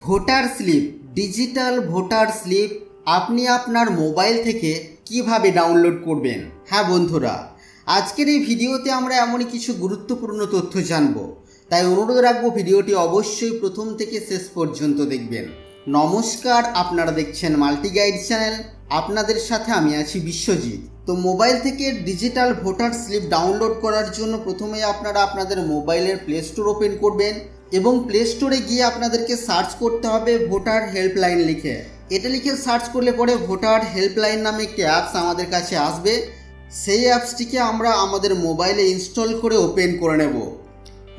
Voter slip, digital voter slip আপনি আপনার mobile থেকে কিভাবে ডাউনলোড করবেন। হ্যাঁ বন্ধুরা, আজকের এই ভিডিওতে আমরা এমনই কিছু গুরুত্বপূর্ণ তথ্য জানব, তাই অনুরোধ রাখবো ভিডিওটি অবশ্যই প্রথম থেকে শেষ পর্যন্ত দেখবেন। নমস্কার, আপনারা দেখছেন মাল্টি গাইড চ্যানেল, আপনাদের সাথে আমি আছি বিশ্বজিৎ। তো মোবাইল থেকে ডিজিটাল ভোটার স্লিপ ডাউনলোড করার জন্য প্রথমে আপনারা আপনাদের মোবাইলের প্লে স্টোর ওপেন করবেন এবং প্লে স্টোরে গিয়ে আপনাদেরকে সার্চ করতে হবে ভোটার হেল্পলাইন লিখে। এটা লিখে সার্চ করলে পরে ভোটার হেল্পলাইন নামে একটি অ্যাপস আমাদের কাছে আসবে। সেই অ্যাপসটিকে আমরা আমাদের মোবাইলে ইনস্টল করে ওপেন করে নেব।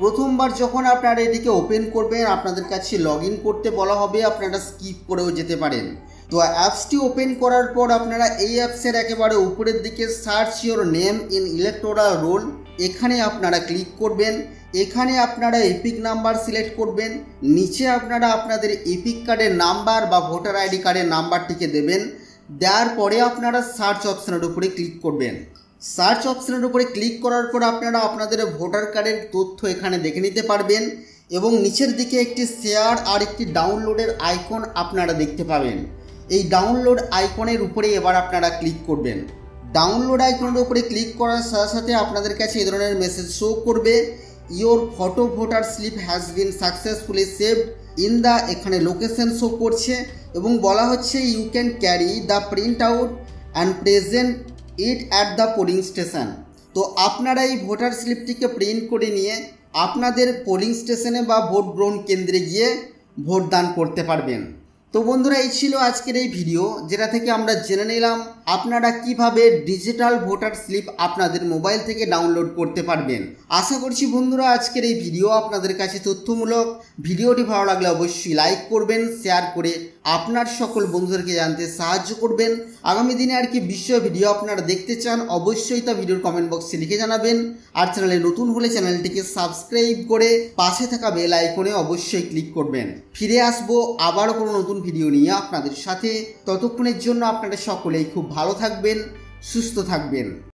প্রথমবার যখন আপনারা এটিকে ওপেন করবেন আপনাদের কাছে লগ ইন করতে বলা হবে, আপনারা স্কিপ করেও যেতে পারেন। তো অ্যাপসটি ওপেন করার পর আপনারা এই অ্যাপসের একেবারে উপরের দিকে search your name in electoral role, এখানে আপনারা ক্লিক করবেন। এখানে আপনারা এপিক নাম্বার সিলেক্ট করবেন। নিচে আপনারা আপনাদের এপিক কার্ডের নাম্বার বা ভোটার আইডি কার্ডের নাম্বারটিকে দেবেন। দেওয়ার পরে আপনারা সার্চ অপশানের উপরে ক্লিক করবেন। সার্চ অপশানের উপরে ক্লিক করার পর আপনারা আপনাদের ভোটার কার্ডের তথ্য এখানে দেখে নিতে পারবেন এবং নিচের দিকে একটি শেয়ার আর একটি ডাউনলোডের আইকন আপনারা দেখতে পাবেন। এই ডাউনলোড আইকনের উপরে এবার আপনারা ক্লিক করবেন। ডাউনলোড আইকনের উপরে ক্লিক করার সাথে সাথে আপনাদের কাছে এই ধরনের মেসেজ শো করবে, your photo voter slip has been successfully saved in the, এখানে লোকেশন শো করছে এবং বলা হচ্ছে you can carry the print out and present it at the polling station. তো আপনারা এই ভোটার স্লিপটিকে প্রিন্ট করে নিয়ে আপনাদের পোলিং স্টেশনে বা ভোট গ্রহণ কেন্দ্রে গিয়ে ভোট দান করতে পারবেন। তো বন্ধুরা, এই ছিল আজকের এই ভিডিও, যেটা থেকে আমরা জেনে নিলাম আপনারা কিভাবে ডিজিটাল ভোটার স্লিপ আপনাদের মোবাইল থেকে ডাউনলোড করতে পারবেন। আশা করছি বন্ধুরা আজকের এই ভিডিও আপনাদের কাছে তথ্যমূলক। ভিডিওটি ভালো লাগলে অবশ্যই লাইক করবেন, শেয়ার করে আপনার সকল বন্ধুদেরকে জানতে সাহায্য করবেন। আগামী দিনে আর কি বিষয় ভিডিও আপনারা দেখতে চান অবশ্যই তা ভিডিওর কমেন্ট বক্সে লিখে জানাবেন। আর চ্যানেলে নতুন হলে চ্যানেলটিকে সাবস্ক্রাইব করে পাশে থাকা বেল আইকনে অবশ্যই ক্লিক করবেন। ফিরে আসবো আবারও কোনো নতুন ভিডিও নিয়ে আপনাদের সাথে। ততক্ষণের জন্য আপনারা সকলেই খুব ভালো থাকবেন, সুস্থ থাকবেন।